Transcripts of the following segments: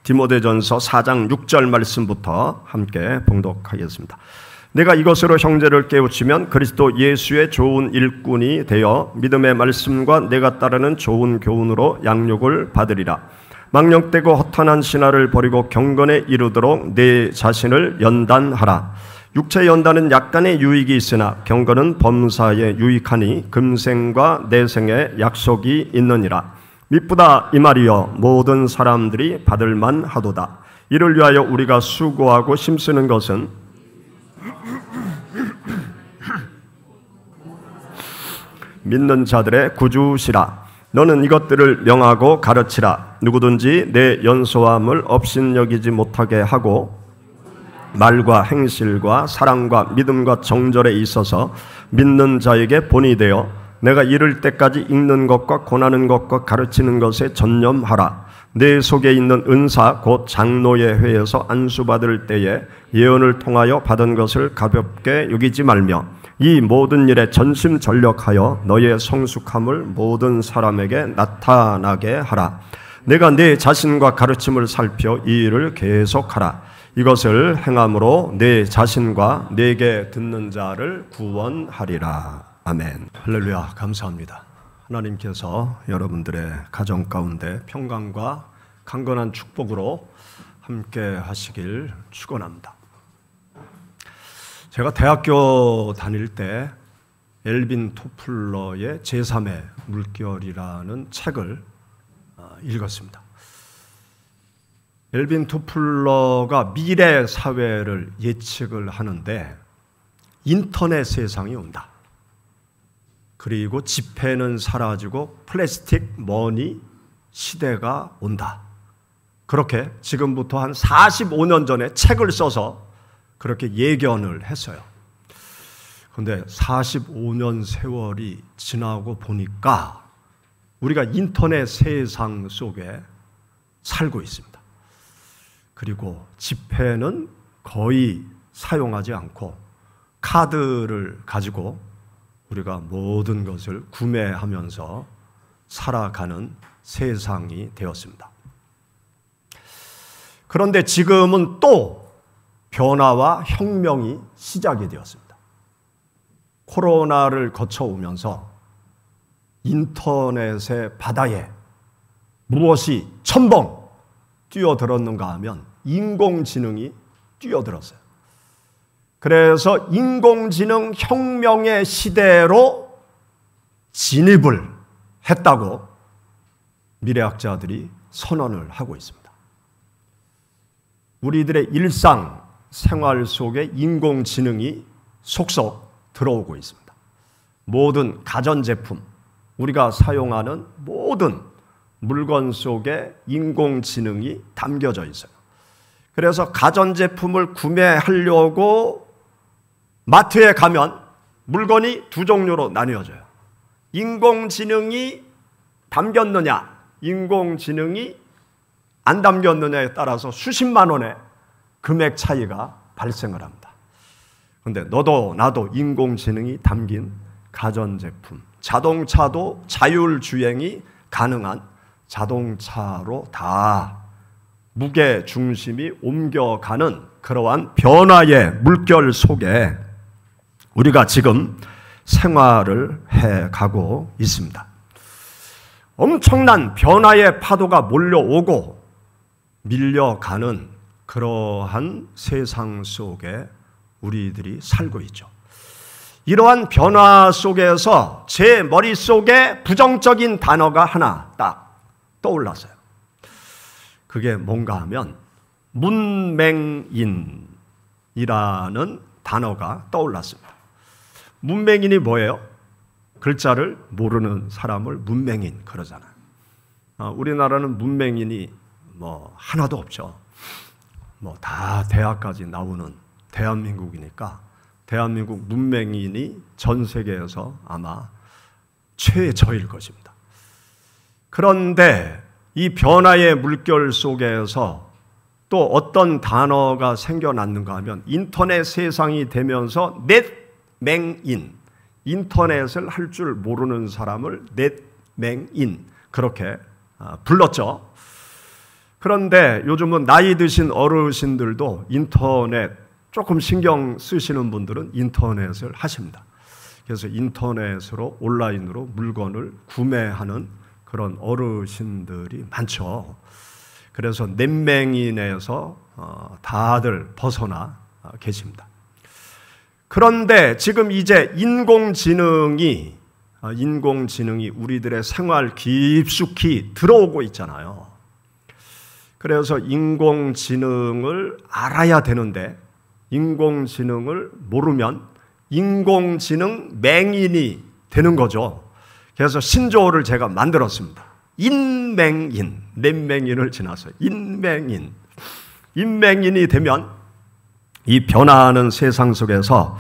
디모데전서 4장 6절 말씀부터 함께 봉독하겠습니다. 내가 이것으로 형제를 깨우치면 그리스도 예수의 좋은 일꾼이 되어 믿음의 말씀과 내가 따르는 좋은 교훈으로 양육을 받으리라. 망령되고 허탄한 신화를 버리고 경건에 이르도록 내 자신을 연단하라. 육체 연단은 약간의 유익이 있으나 경건은 범사에 유익하니 금생과 내생에 약속이 있느니라. 미쁘다 이 말이여 모든 사람들이 받을만 하도다. 이를 위하여 우리가 수고하고 힘쓰는 것은 믿는 자들의 구주시라. 너는 이것들을 명하고 가르치라. 누구든지 내 연소함을 업신여기지 못하게 하고 말과 행실과 사랑과 믿음과 정절에 있어서 믿는 자에게 본이 되어 내가 이를 때까지 읽는 것과 권하는 것과 가르치는 것에 전념하라. 내 속에 있는 은사 곧 장로의 회에서 안수받을 때에 예언을 통하여 받은 것을 가볍게 여기지 말며 이 모든 일에 전심전력하여 너의 성숙함을 모든 사람에게 나타나게 하라. 내가 내 자신과 가르침을 살펴 이 일을 계속하라. 이것을 행함으로 내 자신과 내게 듣는 자를 구원하리라. 아멘. 할렐루야. 감사합니다. 하나님께서 여러분들의 가정 가운데 평강과 강건한 축복으로 함께 하시길 축원합니다. 제가 대학교 다닐 때 엘빈 토플러의 제3의 물결이라는 책을 읽었습니다. 엘빈 토플러가 미래 사회를 예측을 하는데 인터넷 세상이 온다. 그리고 지폐는 사라지고 플라스틱 머니 시대가 온다. 그렇게 지금부터 한 45년 전에 책을 써서 그렇게 예견을 했어요. 그런데 45년 세월이 지나고 보니까 우리가 인터넷 세상 속에 살고 있습니다. 그리고 지폐는 거의 사용하지 않고 카드를 가지고 우리가 모든 것을 구매하면서 살아가는 세상이 되었습니다. 그런데 지금은 또 변화와 혁명이 시작이 되었습니다. 코로나를 거쳐오면서 인터넷의 바다에 무엇이 첨벙 뛰어들었는가 하면 인공지능이 뛰어들었어요. 그래서 인공지능 혁명의 시대로 진입을 했다고 미래학자들이 선언을 하고 있습니다. 우리들의 일상 생활 속에 인공지능이 속속 들어오고 있습니다. 모든 가전제품, 우리가 사용하는 모든 물건 속에 인공지능이 담겨져 있어요. 그래서 가전제품을 구매하려고 마트에 가면 물건이 두 종류로 나뉘어져요. 인공지능이 담겼느냐, 인공지능이 안 담겼느냐에 따라서 수십만 원의 금액 차이가 발생을 합니다. 그런데 너도 나도 인공지능이 담긴 가전제품, 자동차도 자율주행이 가능한 자동차로 다 무게 중심이 옮겨가는 그러한 변화의 물결 속에 우리가 지금 생활을 해가고 있습니다. 엄청난 변화의 파도가 몰려오고 밀려가는 그러한 세상 속에 우리들이 살고 있죠. 이러한 변화 속에서 제 머릿속에 부정적인 단어가 하나 딱 떠올랐어요. 그게 뭔가 하면 문맹인이라는 단어가 떠올랐습니다. 문맹인이 뭐예요? 글자를 모르는 사람을 문맹인 그러잖아요. 우리나라는 문맹인이 하나도 없죠. 다 대학까지 나오는 대한민국이니까 대한민국 문맹인이 전 세계에서 아마 최저일 것입니다. 그런데 이 변화의 물결 속에서 또 어떤 단어가 생겨났는가 하면 인터넷 세상이 되면서 넷맹인, 인터넷을 할 줄 모르는 사람을 넷맹인 그렇게 불렀죠. 그런데 요즘은 나이 드신 어르신들도 인터넷 조금 신경 쓰시는 분들은 인터넷을 하십니다. 그래서 인터넷으로 온라인으로 물건을 구매하는 그런 어르신들이 많죠. 그래서 넷맹인에서 다들 벗어나 계십니다. 그런데 지금 이제 인공지능이 우리들의 생활 깊숙이 들어오고 있잖아요. 그래서 인공지능을 알아야 되는데 인공지능을 모르면 인공지능 맹인이 되는 거죠. 그래서 신조어를 제가 만들었습니다. 인맹인, 넷맹인을 지나서 인맹인. 인맹인이 되면 이 변화하는 세상 속에서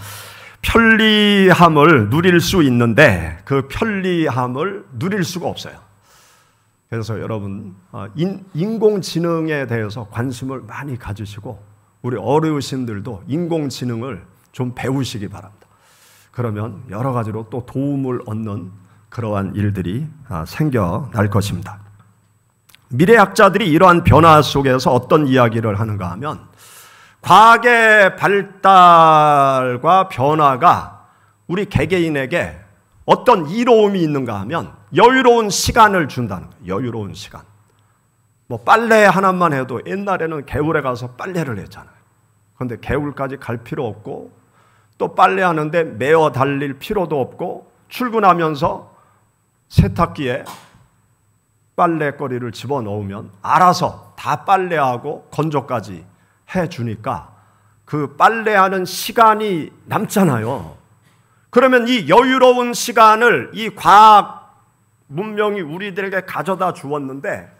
편리함을 누릴 수 있는데 그 편리함을 누릴 수가 없어요. 그래서 여러분 인공지능에 대해서 관심을 많이 가지시고 우리 어르신들도 인공지능을 좀 배우시기 바랍니다. 그러면 여러 가지로 또 도움을 얻는 그러한 일들이 생겨날 것입니다. 미래학자들이 이러한 변화 속에서 어떤 이야기를 하는가 하면 과학의 발달과 변화가 우리 개개인에게 어떤 이로움이 있는가 하면 여유로운 시간을 준다는 거예요. 여유로운 시간. 뭐 빨래 하나만 해도 옛날에는 개울에 가서 빨래를 했잖아요. 그런데 개울까지 갈 필요 없고 또 빨래하는데 매어 달릴 필요도 없고 출근하면서 세탁기에 빨래거리를 집어넣으면 알아서 다 빨래하고 건조까지 해주니까 그 빨래하는 시간이 남잖아요. 그러면 이 여유로운 시간을 이 과학 문명이 우리들에게 가져다 주었는데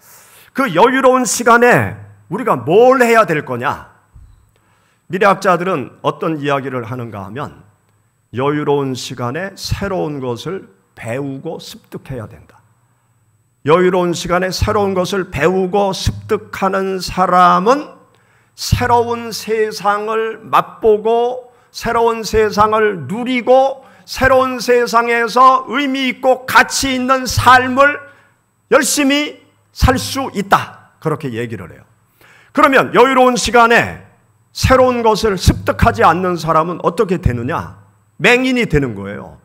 그 여유로운 시간에 우리가 뭘 해야 될 거냐? 미래학자들은 어떤 이야기를 하는가 하면 여유로운 시간에 새로운 것을 배우고 습득해야 된다. 여유로운 시간에 새로운 것을 배우고 습득하는 사람은 새로운 세상을 맛보고 새로운 세상을 누리고 새로운 세상에서 의미 있고 가치 있는 삶을 열심히 살 수 있다. 그렇게 얘기를 해요. 그러면 여유로운 시간에 새로운 것을 습득하지 않는 사람은 어떻게 되느냐? 맹인이 되는 거예요.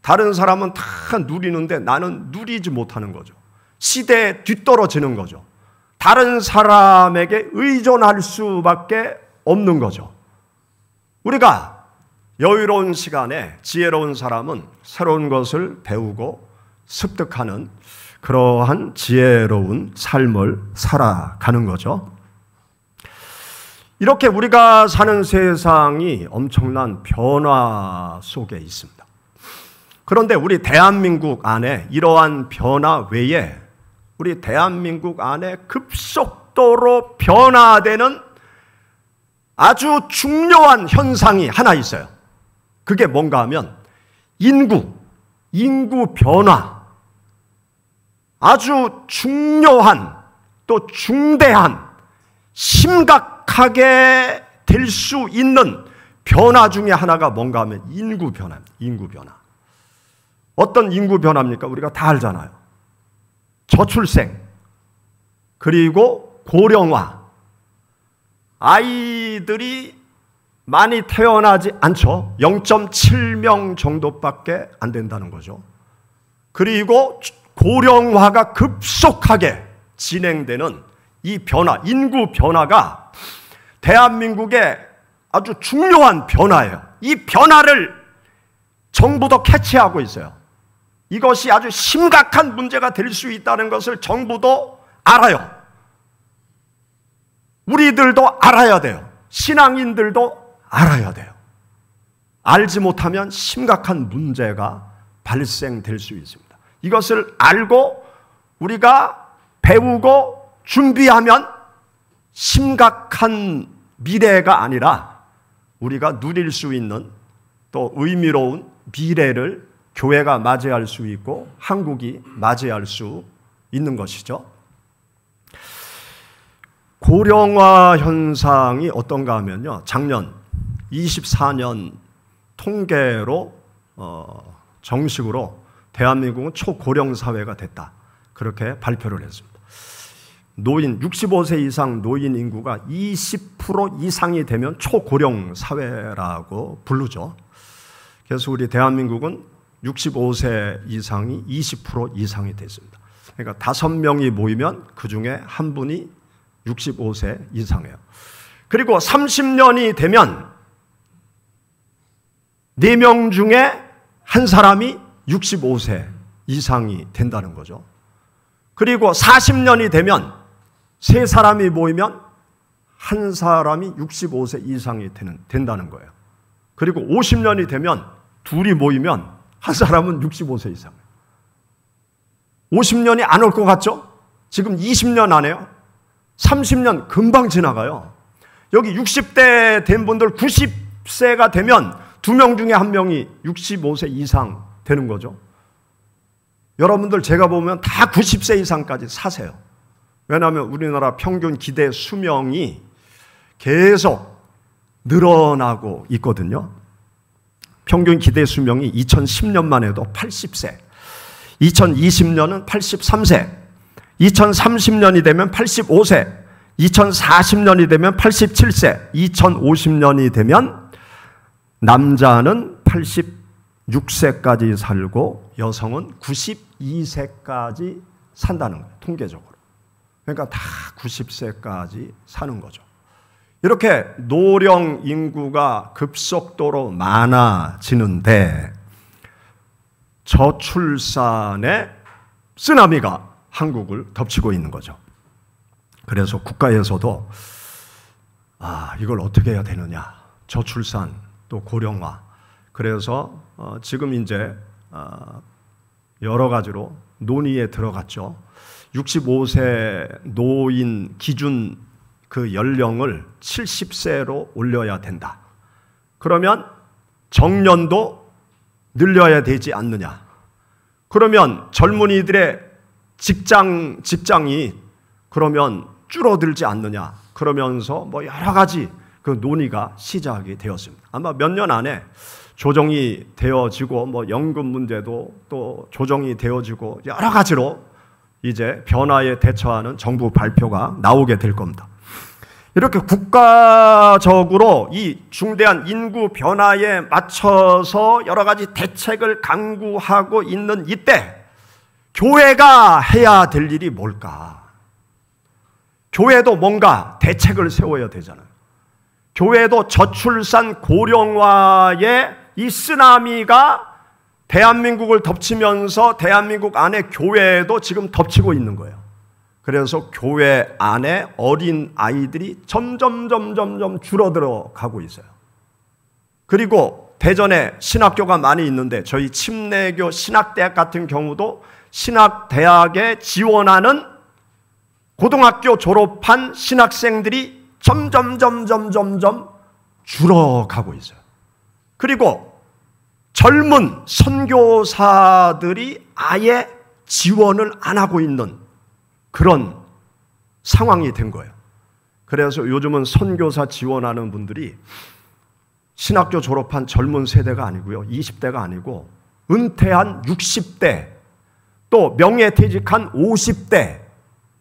다른 사람은 다 누리는데 나는 누리지 못하는 거죠. 시대에 뒤떨어지는 거죠. 다른 사람에게 의존할 수밖에 없는 거죠. 우리가 여유로운 시간에 지혜로운 사람은 새로운 것을 배우고 습득하는 그러한 지혜로운 삶을 살아가는 거죠. 이렇게 우리가 사는 세상이 엄청난 변화 속에 있습니다. 그런데 우리 대한민국 안에 이러한 변화 외에 우리 대한민국 안에 급속도로 변화되는 아주 중요한 현상이 하나 있어요. 그게 뭔가 하면 인구 변화. 아주 중요한 또 중대한 심각하게 될 수 있는 변화 중에 하나가 뭔가 하면 인구 변화입니다. 인구 변화. 어떤 인구 변화입니까? 우리가 다 알잖아요. 저출생, 그리고 고령화. 아이들이 많이 태어나지 않죠. 0.7명 정도밖에 안 된다는 거죠. 그리고 고령화가 급속하게 진행되는 이 변화, 인구 변화가 대한민국의 아주 중요한 변화예요. 이 변화를 정부도 캐치하고 있어요. 이것이 아주 심각한 문제가 될 수 있다는 것을 정부도 알아요. 우리들도 알아야 돼요. 신앙인들도 알아야 돼요. 알지 못하면 심각한 문제가 발생될 수 있습니다. 이것을 알고 우리가 배우고 준비하면 심각한 미래가 아니라 우리가 누릴 수 있는 또 의미로운 미래를 교회가 맞이할 수 있고 한국이 맞이할 수 있는 것이죠. 고령화 현상이 어떤가 하면요. 작년 24년 통계로 정식으로 대한민국은 초고령 사회가 됐다. 그렇게 발표를 했습니다. 노인 65세 이상 노인 인구가 20% 이상이 되면 초고령 사회라고 부르죠. 그래서 우리 대한민국은 65세 이상이 20% 이상이 됐습니다. 그러니까 5명이 모이면 그 중에 한 분이 65세 이상이에요. 그리고 30년이 되면 4명 중에 한 사람이 65세 이상이 된다는 거죠. 그리고 40년이 되면 3사람이 모이면 한 사람이 65세 이상이 된다는 거예요. 그리고 50년이 되면 2이 모이면 한 사람은 65세 이상이에요. 50년이 안 올 것 같죠? 지금 20년 안 해요. 30년 금방 지나가요. 여기 60대 된 분들 90세가 되면 2명 중에 1명이 65세 이상 되는 거죠. 여러분들 제가 보면 다 90세 이상까지 사세요. 왜냐하면 우리나라 평균 기대 수명이 계속 늘어나고 있거든요. 평균 기대 수명이 2010년만 해도 80세, 2020년은 83세, 2030년이 되면 85세, 2040년이 되면 87세, 2050년이 되면 남자는 86세까지 살고 여성은 92세까지 산다는 거예요. 통계적으로. 그러니까 다 90세까지 사는 거죠. 이렇게 노령 인구가 급속도로 많아지는데 저출산의 쓰나미가 한국을 덮치고 있는 거죠. 그래서 국가에서도 이걸 어떻게 해야 되느냐. 저출산 또 고령화. 그래서 지금 이제 여러 가지로 논의에 들어갔죠. 65세 노인 기준 그 연령을 70세로 올려야 된다. 그러면 정년도 늘려야 되지 않느냐. 그러면 젊은이들의 직장이 그러면 줄어들지 않느냐. 그러면서 뭐 여러 가지 그 논의가 시작이 되었습니다. 아마 몇 년 안에 조정이 되어지고 뭐 연금 문제도 또 조정이 되어지고 여러 가지로 이제 변화에 대처하는 정부 발표가 나오게 될 겁니다. 이렇게 국가적으로 이 중대한 인구 변화에 맞춰서 여러 가지 대책을 강구하고 있는 이때 교회가 해야 될 일이 뭘까? 교회도 뭔가 대책을 세워야 되잖아요. 교회도 저출산 고령화의 이 쓰나미가 대한민국을 덮치면서 대한민국 안에 교회도 지금 덮치고 있는 거예요. 그래서 교회 안에 어린 아이들이 점점 줄어들어 가고 있어요. 그리고 대전에 신학교가 많이 있는데 저희 침례교 신학대학 같은 경우도 신학대학에 지원하는 고등학교 졸업한 신학생들이 점점 줄어가고 있어요. 그리고 젊은 선교사들이 아예 지원을 안 하고 있는 그런 상황이 된 거예요. 그래서 요즘은 선교사 지원하는 분들이 신학교 졸업한 젊은 세대가 아니고요. 20대가 아니고 은퇴한 60대 또 명예퇴직한 50대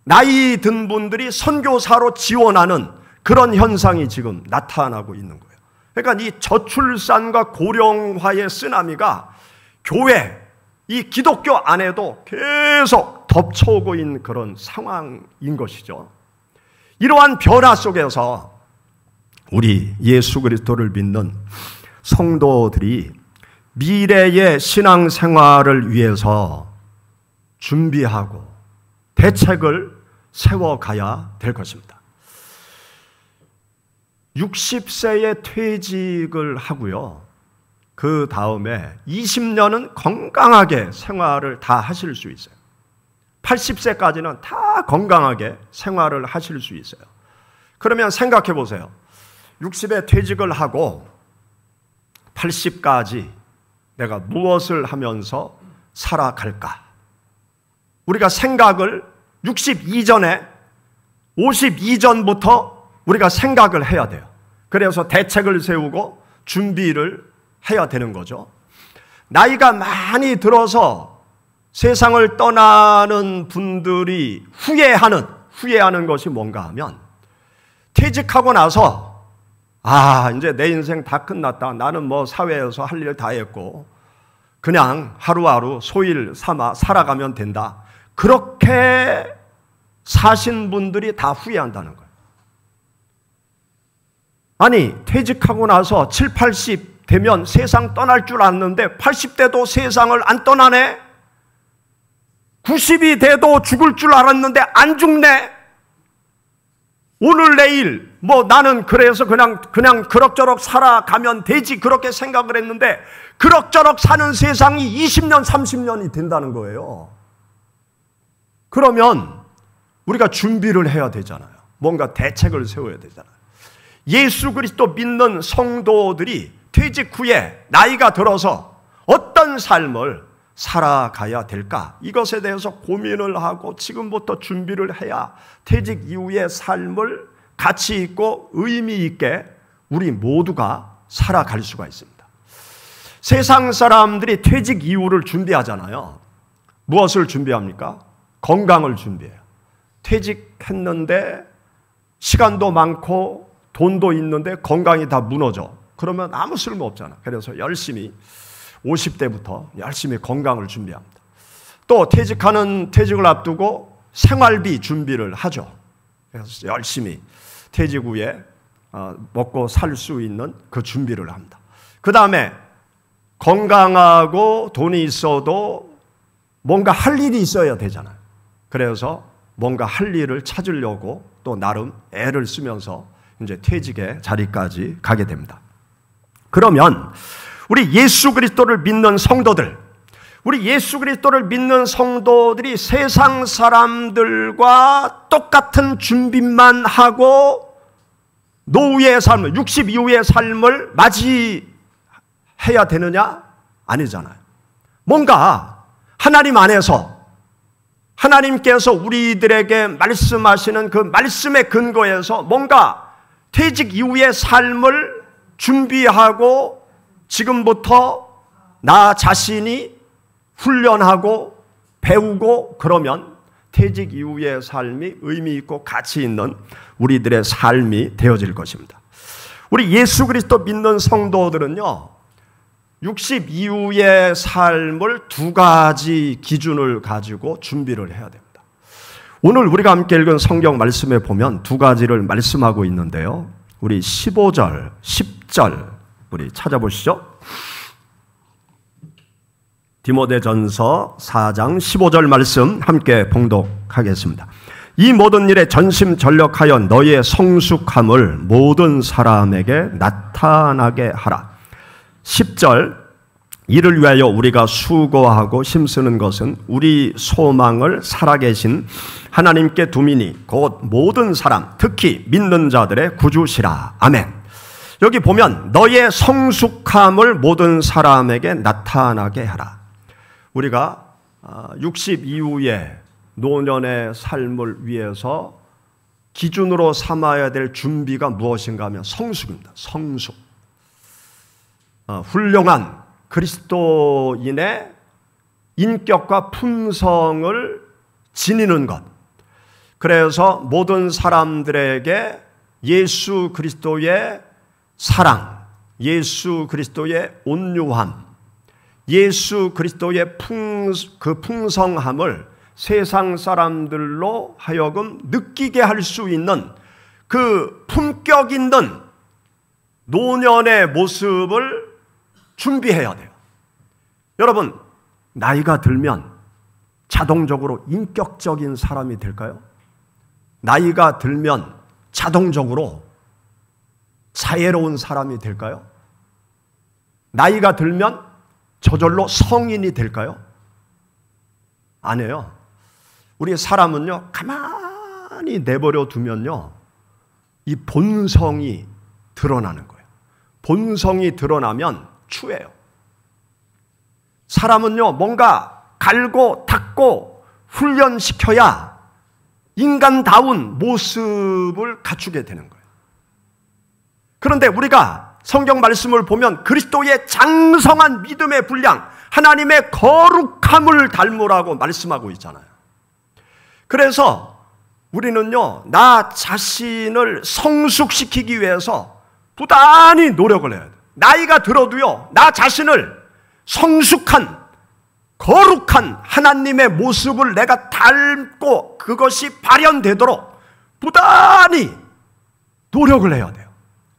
나이 든 분들이 선교사로 지원하는 그런 현상이 지금 나타나고 있는 거예요. 그러니까 이 저출산과 고령화의 쓰나미가 교회, 이 기독교 안에도 계속 덮쳐오고 있는 그런 상황인 것이죠. 이러한 변화 속에서 우리 예수 그리스도를 믿는 성도들이 미래의 신앙생활을 위해서 준비하고 대책을 세워가야 될 것입니다. 60세에 퇴직을 하고요. 그 다음에 20년은 건강하게 생활을 다 하실 수 있어요. 80세까지는 다 건강하게 생활을 하실 수 있어요. 그러면 생각해 보세요. 60에 퇴직을 하고 80까지 내가 무엇을 하면서 살아갈까? 우리가 생각을 60 이전에 50 이전부터 우리가 생각을 해야 돼요. 그래서 대책을 세우고 준비를 해야 되는 거죠. 나이가 많이 들어서 세상을 떠나는 분들이 후회하는 것이 뭔가 하면 퇴직하고 나서 이제 내 인생 다 끝났다. 나는 뭐 사회에서 할 일 다 했고 그냥 하루하루 소일 삼아 살아가면 된다. 그렇게 사신 분들이 다 후회한다는 거예요. 아니, 퇴직하고 나서 7, 80 되면 세상 떠날 줄 알았는데 80대도 세상을 안 떠나네? 90이 돼도 죽을 줄 알았는데 안 죽네? 오늘 내일 뭐 나는 그래서 그냥 그럭저럭 살아가면 되지 그렇게 생각을 했는데 그럭저럭 사는 세상이 20년, 30년이 된다는 거예요. 그러면 우리가 준비를 해야 되잖아요. 뭔가 대책을 세워야 되잖아요. 예수 그리스도 믿는 성도들이 퇴직 후에 나이가 들어서 어떤 삶을 살아가야 될까? 이것에 대해서 고민을 하고 지금부터 준비를 해야 퇴직 이후의 삶을 가치 있고 의미 있게 우리 모두가 살아갈 수가 있습니다. 세상 사람들이 퇴직 이후를 준비하잖아요. 무엇을 준비합니까? 건강을 준비해요. 퇴직했는데 시간도 많고 돈도 있는데 건강이 다 무너져. 그러면 아무 쓸모 없잖아. 그래서 열심히 50대부터 열심히 건강을 준비합니다. 또 퇴직을 앞두고 생활비 준비를 하죠. 그래서 열심히 퇴직 후에 먹고 살 수 있는 그 준비를 합니다. 그 다음에 건강하고 돈이 있어도 뭔가 할 일이 있어야 되잖아요. 그래서 뭔가 할 일을 찾으려고 또 나름 애를 쓰면서 이제 퇴직의 자리까지 가게 됩니다. 그러면 우리 예수 그리스도를 믿는 성도들이 세상 사람들과 똑같은 준비만 하고 노후의 삶을, 60 이후의 삶을 맞이해야 되느냐? 아니잖아요. 뭔가 하나님 안에서 하나님께서 우리들에게 말씀하시는 그 말씀의 근거에서 뭔가 퇴직 이후의 삶을 준비하고 지금부터 나 자신이 훈련하고 배우고 그러면 퇴직 이후의 삶이 의미 있고 가치 있는 우리들의 삶이 되어질 것입니다. 우리 예수 그리스도 믿는 성도들은요, 60 이후의 삶을 두 가지 기준을 가지고 준비를 해야 됩니다. 오늘 우리가 함께 읽은 성경 말씀에 보면 두 가지를 말씀하고 있는데요. 우리 15절, 10절 우리 찾아보시죠. 디모데전서 4장 15절 말씀 함께 봉독하겠습니다. 이 모든 일에 전심전력하여 너의 성숙함을 모든 사람에게 나타나게 하라. 10절, 이를 위하여 우리가 수고하고 힘쓰는 것은 우리 소망을 살아계신 하나님께 두미니 곧 모든 사람, 특히 믿는 자들의 구주시라. 아멘. 여기 보면 너의 성숙함을 모든 사람에게 나타나게 하라. 우리가 60 이후의 노년의 삶을 위해서 기준으로 삼아야 될 준비가 무엇인가 하면 성숙입니다. 성숙. 훌륭한 그리스도인의 인격과 품성을 지니는 것. 그래서 모든 사람들에게 예수 그리스도의 사랑, 예수 그리스도의 온유함, 예수 그리스도의 그 풍성함을 세상 사람들로 하여금 느끼게 할 수 있는 그 품격 있는 노년의 모습을 준비해야 돼요. 여러분, 나이가 들면 자동적으로 인격적인 사람이 될까요? 나이가 들면 자동적으로 자애로운 사람이 될까요? 나이가 들면 저절로 성인이 될까요? 아니에요. 우리 사람은요, 가만히 내버려 두면요, 이 본성이 드러나는 거예요. 본성이 드러나면 추해요. 사람은요, 뭔가 갈고 닦고 훈련시켜야 인간다운 모습을 갖추게 되는 거예요. 그런데 우리가 성경 말씀을 보면 그리스도의 장성한 믿음의 분량, 하나님의 거룩함을 닮으라고 말씀하고 있잖아요. 그래서 우리는요, 나 자신을 성숙시키기 위해서 부단히 노력을 해야 돼요. 나이가 들어도요, 나 자신을 성숙한, 거룩한 하나님의 모습을 내가 닮고 그것이 발현되도록 부단히 노력을 해야 돼요.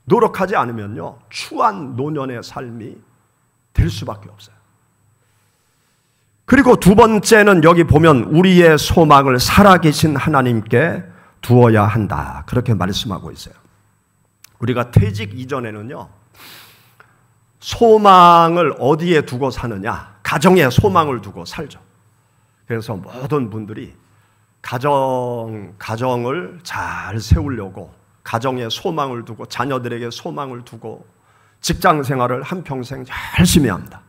노력하지 않으면요, 추한 노년의 삶이 될 수밖에 없어요. 그리고 두 번째는 여기 보면 우리의 소망을 살아계신 하나님께 두어야 한다. 그렇게 말씀하고 있어요. 우리가 퇴직 이전에는요, 소망을 어디에 두고 사느냐? 가정에 소망을 두고 살죠. 그래서 모든 분들이 가정을 잘 세우려고 가정에 소망을 두고 자녀들에게 소망을 두고 직장 생활을 한평생 열심히 합니다.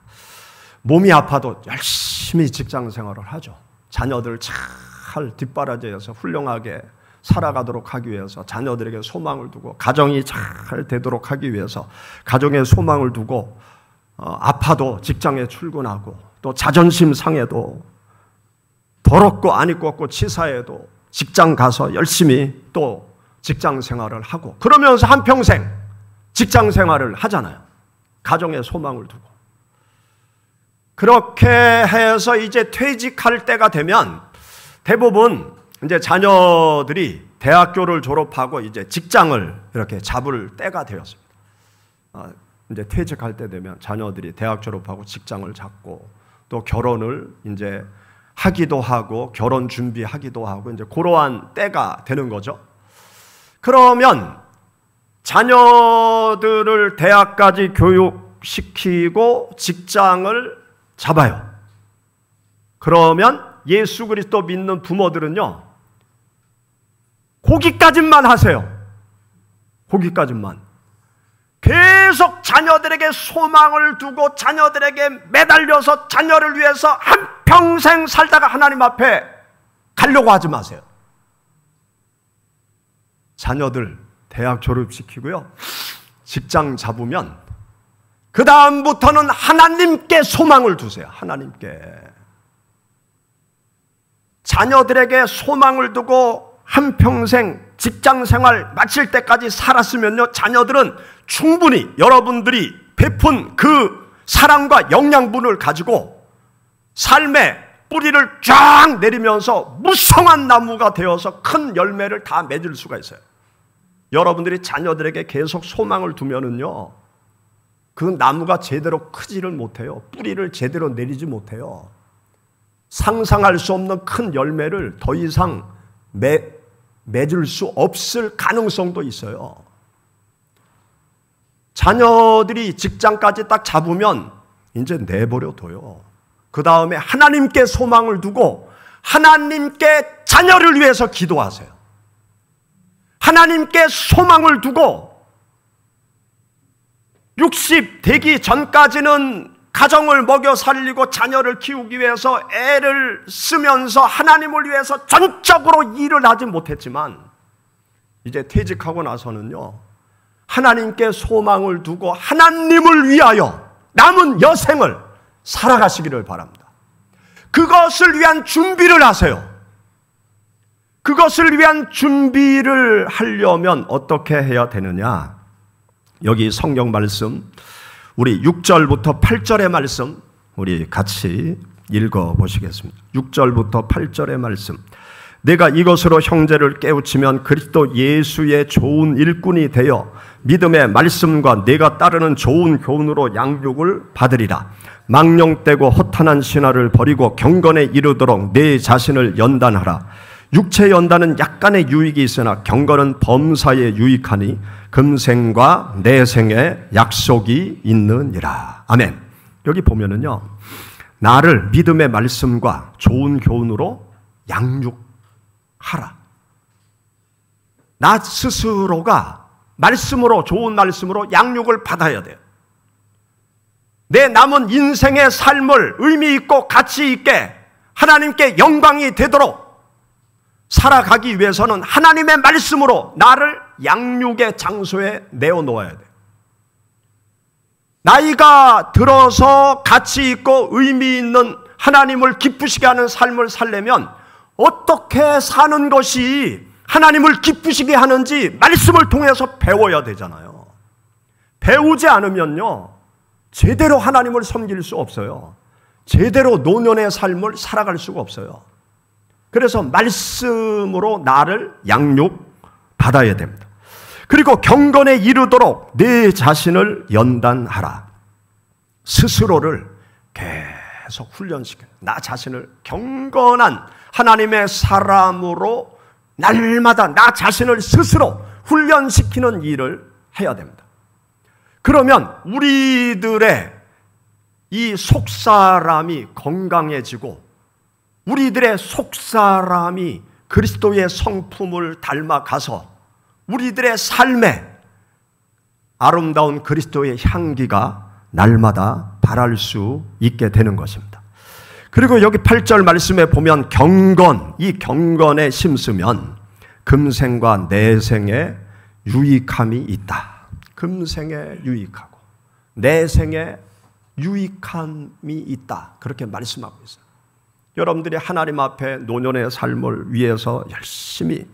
몸이 아파도 열심히 직장 생활을 하죠. 자녀들 잘 뒷바라지해서 훌륭하게 살아가도록 하기 위해서 자녀들에게 소망을 두고 가정이 잘 되도록 하기 위해서 가정에 소망을 두고 아파도 직장에 출근하고 또 자존심 상해도 더럽고 안 입고 없고 치사해도 직장 가서 열심히 또 직장 생활을 하고 그러면서 한평생 직장 생활을 하잖아요. 가정에 소망을 두고. 그렇게 해서 이제 퇴직할 때가 되면 대부분 이제 자녀들이 대학교를 졸업하고 이제 직장을 이렇게 잡을 때가 되었습니다. 이제 퇴직할 때 되면 자녀들이 대학 졸업하고 직장을 잡고 또 결혼을 이제 하기도 하고 결혼 준비하기도 하고 이제 그러한 때가 되는 거죠. 그러면 자녀들을 대학까지 교육시키고 직장을 잡아요. 그러면 예수 그리스도 믿는 부모들은요, 거기까지만 하세요. 거기까지만. 계속 자녀들에게 소망을 두고 자녀들에게 매달려서 자녀를 위해서 한평생 살다가 하나님 앞에 가려고 하지 마세요. 자녀들 대학 졸업시키고요, 직장 잡으면 그 다음부터는 하나님께 소망을 두세요. 하나님께. 자녀들에게 소망을 두고 한평생 직장생활 마칠 때까지 살았으면요, 자녀들은 충분히 여러분들이 베푼 그 사랑과 영양분을 가지고 삶의 뿌리를 쫙 내리면서 무성한 나무가 되어서 큰 열매를 다 맺을 수가 있어요. 여러분들이 자녀들에게 계속 소망을 두면은요, 그 나무가 제대로 크지를 못해요. 뿌리를 제대로 내리지 못해요. 상상할 수 없는 큰 열매를 더 이상 맺을 수 없을 가능성도 있어요. 자녀들이 직장까지 딱 잡으면 이제 내버려둬요. 그 다음에 하나님께 소망을 두고 하나님께 자녀를 위해서 기도하세요. 하나님께 소망을 두고 60 되기 전까지는 가정을 먹여 살리고 자녀를 키우기 위해서 애를 쓰면서 하나님을 위해서 전적으로 일을 하지 못했지만 이제 퇴직하고 나서는요, 하나님께 소망을 두고 하나님을 위하여 남은 여생을 살아가시기를 바랍니다. 그것을 위한 준비를 하세요. 그것을 위한 준비를 하려면 어떻게 해야 되느냐? 여기 성경 말씀 우리 6절부터 8절의 말씀 우리 같이 읽어보시겠습니다. 6절부터 8절의 말씀. 내가 이것으로 형제를 깨우치면 그리스도 예수의 좋은 일꾼이 되어 믿음의 말씀과 내가 따르는 좋은 교훈으로 양육을 받으리라. 망령되고 허탄한 신화를 버리고 경건에 이르도록 내 자신을 연단하라. 육체 연단은 약간의 유익이 있으나 경건은 범사에 유익하니 금생과 내생에 약속이 있느니라. 아멘. 여기 보면은요, 나를 믿음의 말씀과 좋은 교훈으로 양육하라. 나 스스로가 말씀으로, 좋은 말씀으로 양육을 받아야 돼요. 내 남은 인생의 삶을 의미 있고 가치 있게 하나님께 영광이 되도록 살아가기 위해서는 하나님의 말씀으로 나를 양육의 장소에 내어놓아야 돼요. 나이가 들어서 가치 있고 의미 있는 하나님을 기쁘시게 하는 삶을 살려면 어떻게 사는 것이 하나님을 기쁘시게 하는지 말씀을 통해서 배워야 되잖아요. 배우지 않으면요, 제대로 하나님을 섬길 수 없어요. 제대로 노년의 삶을 살아갈 수가 없어요. 그래서 말씀으로 나를 양육받아야 됩니다. 그리고 경건에 이르도록 내 자신을 연단하라. 스스로를 계속 훈련시켜 나 자신을 경건한 하나님의 사람으로 날마다 나 자신을 스스로 훈련시키는 일을 해야 됩니다. 그러면 우리들의 이 속사람이 건강해지고 우리들의 속사람이 그리스도의 성품을 닮아가서 우리들의 삶에 아름다운 그리스도의 향기가 날마다 발할 수 있게 되는 것입니다. 그리고 여기 8절 말씀에 보면 경건, 이 경건에 심으면 금생과 내생에 유익함이 있다. 금생에 유익하고 내생에 유익함이 있다. 그렇게 말씀하고 있어요. 여러분들이 하나님 앞에 노년의 삶을 위해서 열심히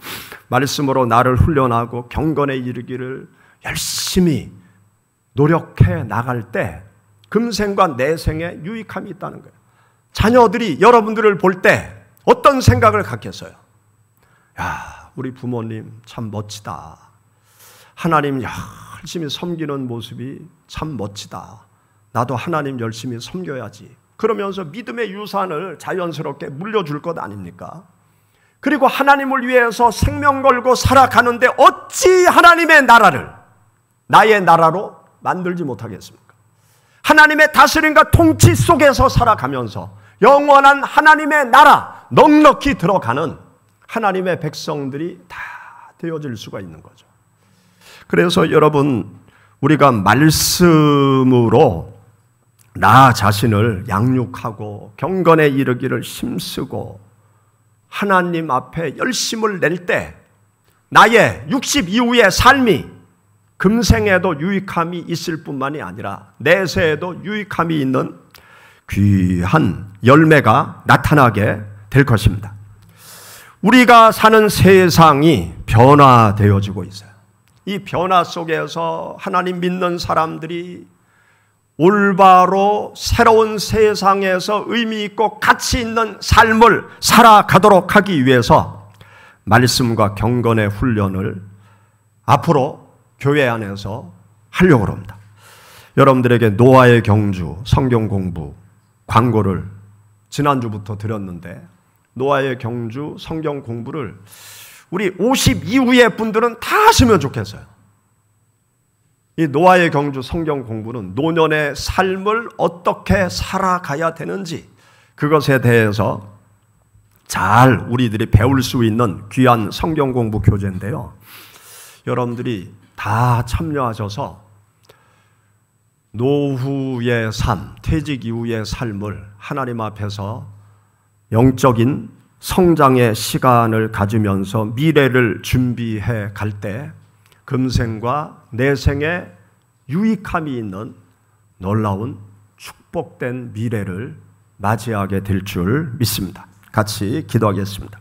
말씀으로 나를 훈련하고 경건에 이르기를 열심히 노력해 나갈 때 금생과 내생에 유익함이 있다는 거예요. 자녀들이 여러분들을 볼 때 어떤 생각을 갖겠어요? 야, 우리 부모님 참 멋지다. 하나님 열심히 섬기는 모습이 참 멋지다. 나도 하나님 열심히 섬겨야지. 그러면서 믿음의 유산을 자연스럽게 물려줄 것 아닙니까? 그리고 하나님을 위해서 생명 걸고 살아가는데 어찌 하나님의 나라를 나의 나라로 만들지 못하겠습니까? 하나님의 다스림과 통치 속에서 살아가면서 영원한 하나님의 나라 넉넉히 들어가는 하나님의 백성들이 다 되어질 수가 있는 거죠. 그래서 여러분, 우리가 말씀으로 나 자신을 양육하고 경건에 이르기를 힘쓰고 하나님 앞에 열심을 낼 때 나의 60 이후의 삶이 금생에도 유익함이 있을 뿐만이 아니라 내세에도 유익함이 있는 귀한 열매가 나타나게 될 것입니다. 우리가 사는 세상이 변화되어지고 있어요. 이 변화 속에서 하나님 믿는 사람들이 올바로 새로운 세상에서 의미 있고 가치 있는 삶을 살아가도록 하기 위해서 말씀과 경건의 훈련을 앞으로 교회 안에서 하려고 합니다. 여러분들에게 노아의 경주 성경 공부 광고를 지난주부터 드렸는데 노아의 경주 성경 공부를 우리 50 이후의 분들은 다 하시면 좋겠어요. 이 노아의 경주 성경 공부는 노년의 삶을 어떻게 살아가야 되는지 그것에 대해서 잘 우리들이 배울 수 있는 귀한 성경 공부 교재인데요. 여러분들이 다 참여하셔서 노후의 삶, 퇴직 이후의 삶을 하나님 앞에서 영적인 성장의 시간을 가지면서 미래를 준비해 갈 때 금생과 내생에 유익함이 있는 놀라운 축복된 미래를 맞이하게 될 줄 믿습니다. 같이 기도하겠습니다.